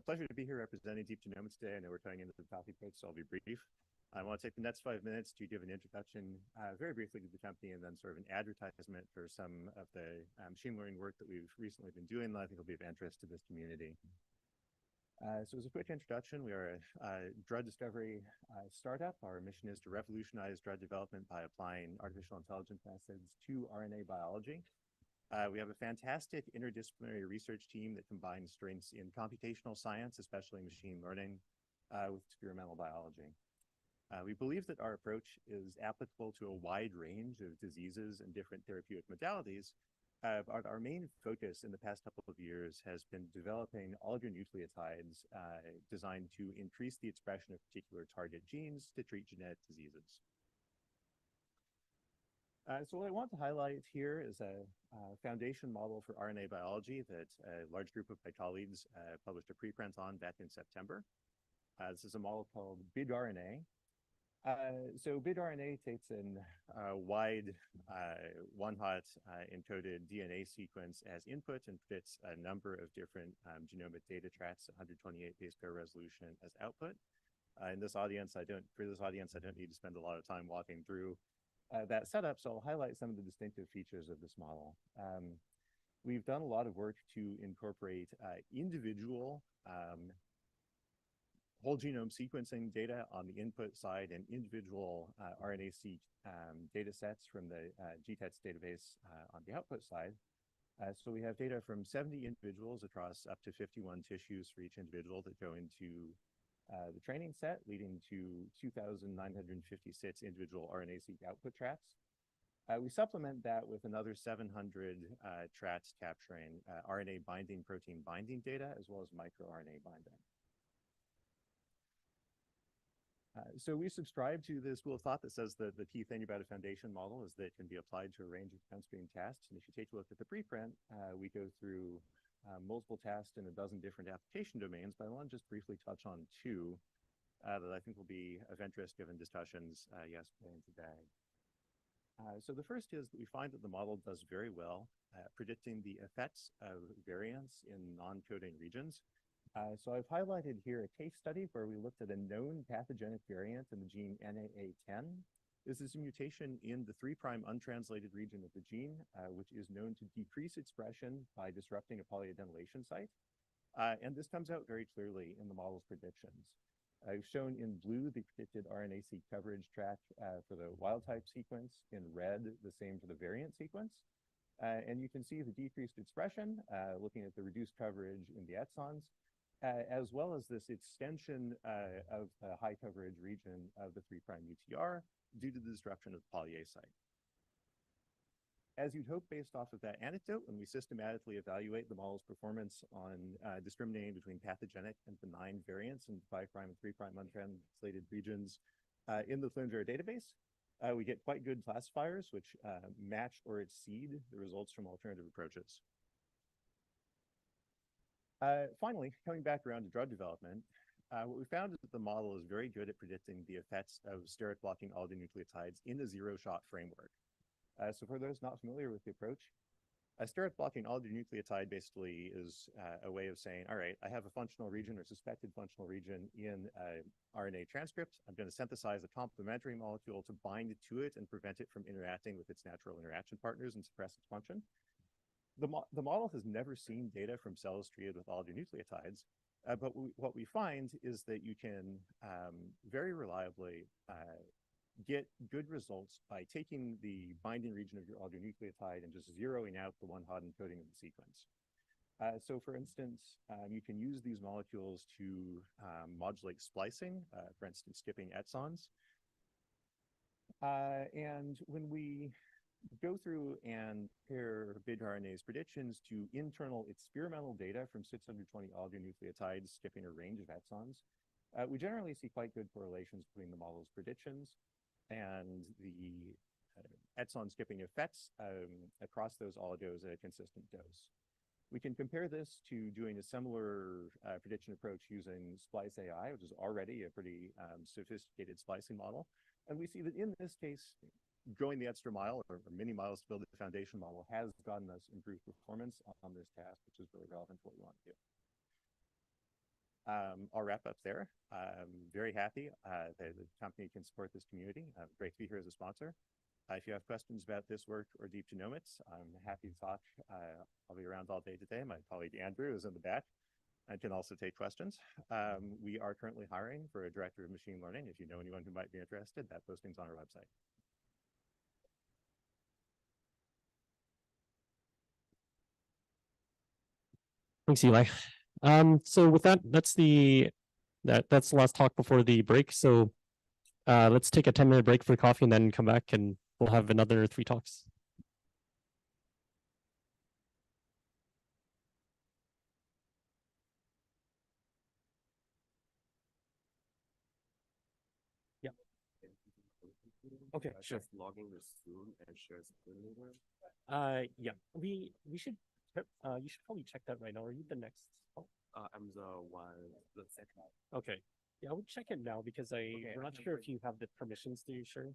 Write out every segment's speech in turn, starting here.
Pleasure to be here representing Deep Genomics today. I know we're coming into the coffee break, so I'll be brief. I want to take the next 5 minutes to give an introduction very briefly to the company and then sort of an advertisement for some of the machine learning work that we've recently been doing that I think will be of interest to this community. So as a quick introduction, we are a drug discovery startup. Our mission is to revolutionize drug development by applying artificial intelligence methods to RNA biology. We have a fantastic interdisciplinary research team that combines strengths in computational science, especially machine learning, with experimental biology. We believe that our approach is applicable to a wide range of diseases and different therapeutic modalities. Our main focus in the past couple of years has been developing oligonucleotides designed to increase the expression of particular target genes to treat genetic diseases. So what I want to highlight here is a foundation model for RNA biology that a large group of my colleagues published a preprint on back in September. This is a model called BigRNA. So BigRNA takes a wide one-hot encoded DNA sequence as input and predicts a number of different genomic data tracks at 128 base pair resolution as output. For this audience, I don't need to spend a lot of time walking through that setup, so I'll highlight some of the distinctive features of this model. We've done a lot of work to incorporate individual whole genome sequencing data on the input side and individual RNA-seq data sets from the GTEx database on the output side. So we have data from 70 individuals across up to 51 tissues for each individual that go into the training set, leading to 2,956 individual RNA-seq output tracks. We supplement that with another 700 tracks capturing RNA binding, protein binding data, as well as microRNA binding. So we subscribe to the school of thought that says that the key thing about a foundation model is that it can be applied to a range of downstream tasks. And if you take a look at the preprint, we go through multiple tasks in a dozen different application domains, but I want to just briefly touch on two that I think will be of interest given discussions yesterday and today. So the first is that we find that the model does very well predicting the effects of variants in non-coding regions. So I've highlighted here a case study where we looked at a known pathogenic variant in the gene NAA10. This is a mutation in the 3' untranslated region of the gene, which is known to decrease expression by disrupting a polyadenylation site. And this comes out very clearly in the model's predictions. I've shown in blue the predicted RNA-seq coverage track for the wild type sequence, in red the same for the variant sequence. And you can see the decreased expression, looking at the reduced coverage in the exons, as well as this extension of the high coverage region of the 3' UTR due to the disruption of the poly A site. As you'd hope based off of that anecdote, when we systematically evaluate the model's performance on discriminating between pathogenic and benign variants in 5' and 3' untranslated regions in the Fluenvera database, we get quite good classifiers which match or exceed the results from alternative approaches. Finally, coming back around to drug development, what we found is that the model is very good at predicting the effects of steric blocking oligonucleotides in a zero-shot framework. So for those not familiar with the approach, a steric blocking oligonucleotide basically is a way of saying, all right, I have a functional region or suspected functional region in RNA transcript. I'm going to synthesize a complementary molecule to bind to it and prevent it from interacting with its natural interaction partners and suppress its function. The model has never seen data from cells treated with oligonucleotides, but what we find is that you can very reliably get good results by taking the binding region of your oligonucleotide and just zeroing out the one-hot encoding of the sequence. So for instance, you can use these molecules to modulate splicing, for instance, skipping exons. And when we go through and compare BigRNA's predictions to internal experimental data from 620 oligonucleotides skipping a range of exons, we generally see quite good correlations between the model's predictions and the exon skipping effects across those oligos at a consistent dose. We can compare this to doing a similar prediction approach using Splice AI, which is already a pretty sophisticated splicing model. And we see that in this case, going the extra mile or many miles to build a foundation model has gotten us improved performance on this task, which is really relevant to what we want to do. I'll wrap up there. Very happy that the company can support this community. Great to be here as a sponsor. If you have questions about this work or deep genomics, I'm happy to talk. I'll be around all day today. My colleague Andrew is in the back and can also take questions. We are currently hiring for a director of machine learning. If you know anyone who might be interested, that posting's on our website. Thanks, Eli. So with that, that's the last talk before the break. So let's take a 10-minute break for coffee and then come back and we'll have another 3 talks. Yeah. Okay, sure. Just logging the Zoom and share screen later. Yeah. We should you should probably check that right now. Are you the next? Oh. I'm the second. Okay. Yeah, I would check it now because we're not sure if you have the permissions to share.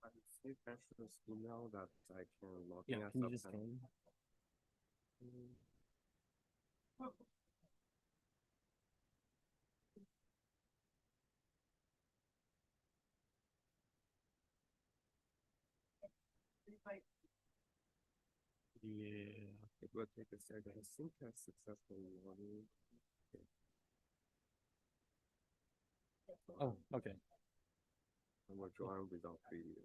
I see Pastor's email that I can log Yeah, in as can a you just panel. scan? Yeah. It will take a second. I think I successfully logged in. Oh, okay. And we're drawing without video.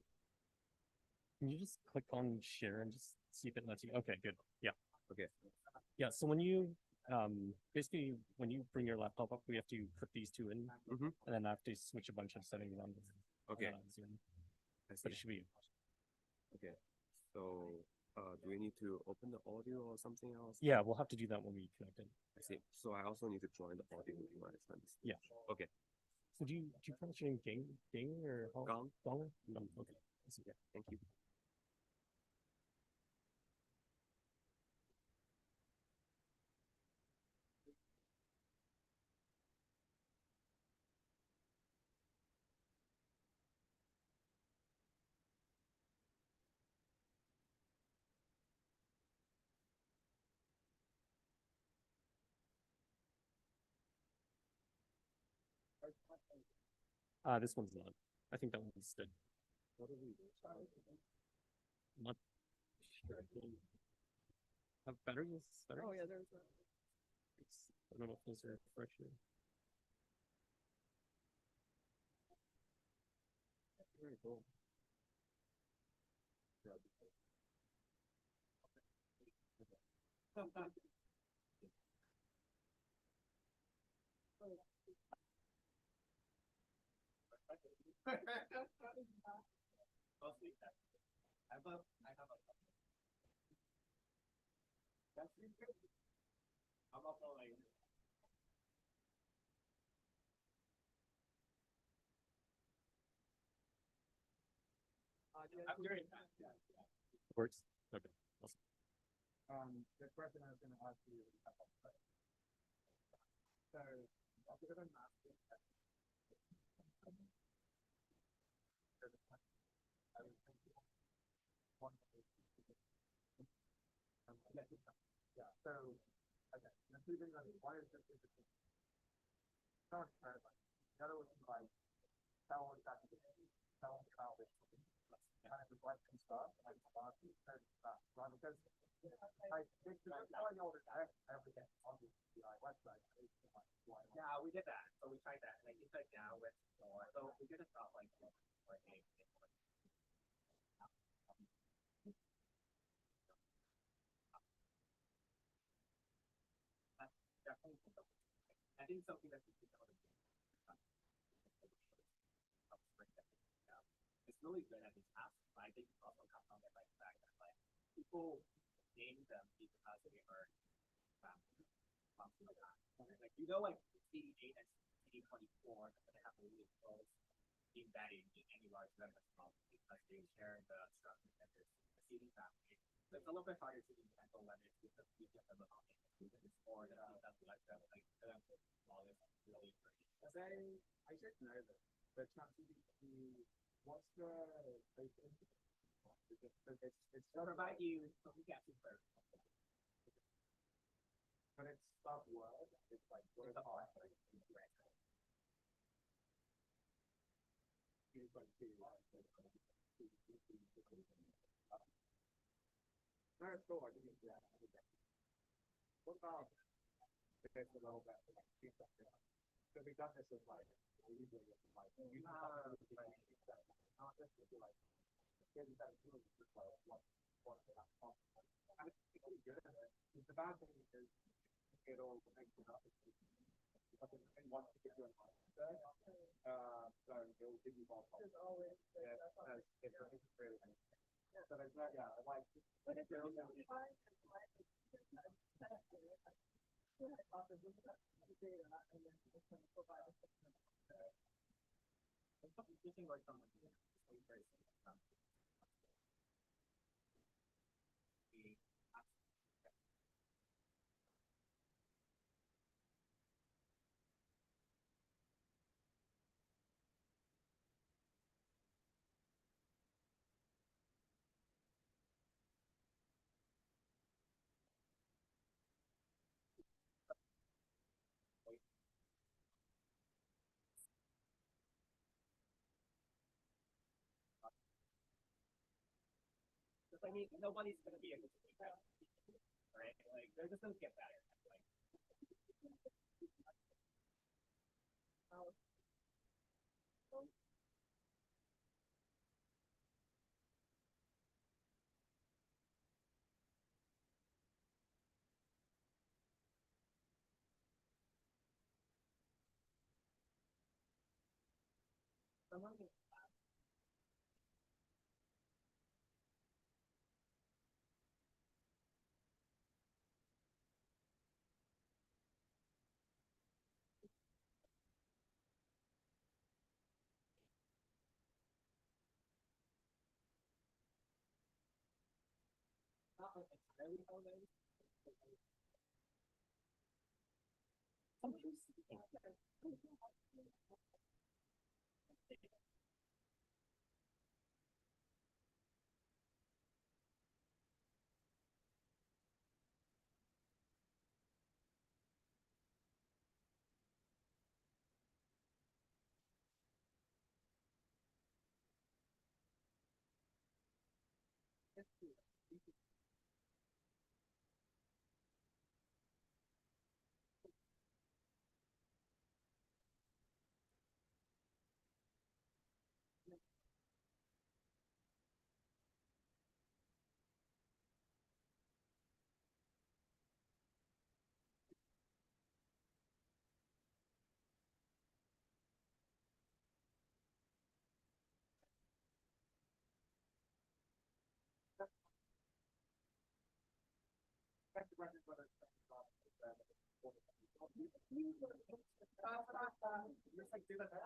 Can you just click on share and just see if it lets you? Okay, good. Yeah. Okay. Yeah, so when you basically when you bring your laptop up, we have to put these 2 in, Mm-hmm. and then I have to switch a bunch of settings on. Okay. Zoom. I But see. it should be. Okay. So, do we need to open the audio or something else? Yeah, we'll have to do that when we connect it. I see. So I also need to join the audio device. Yeah. Okay. So do you pronounce your name Gang or Gong? Gong? No. Okay. Yeah. Thank you. This one's not. I think that one's dead. What are we doing? Not sure. Have batteries? Oh yeah, there's a. I don't know if those are fresh here. Very cool. Works. Okay. Awesome. The question I was going to ask you is so a bit of a master. Yeah. So okay. Improving on one is just current paradigm. The other was like tell that tell about this kind of reflection stuff like stuff right because I think I know that everything on the CI website. Yeah, we did that. So we tried that. Like you said, now with more. So we did a stuff like definitely. I think something that you know it's really good at these tasks. But I think it's also comes from the like fact that like people name them because they are something like that. Like you know, like CD8 and CD24 they have a really close embedding in any large reference problem because they share the structure that is the CD family. So it's a little bit harder to handle whether it's because we get them on it or the that's like that like smallest really I should know that the ChatGPT What's the it's They'll provide you gases first. but it's sub word. It's like It's the R. Not so I didn't do that. What about this a little bit like so we got this as like we usually get like you have like not just like getting that feeling just like what I think it's pretty good at it. The bad thing is it'll make you up because it wants to get you in mindset. So it'll give you more problems. Yeah, it's really so there's that, yeah, like but it's really Using like some very simple. I mean, nobody's gonna be able to do that, right? Like, they're just gonna get better. Like, someone can not entirely know them. that's the question whether it's Just like do the time.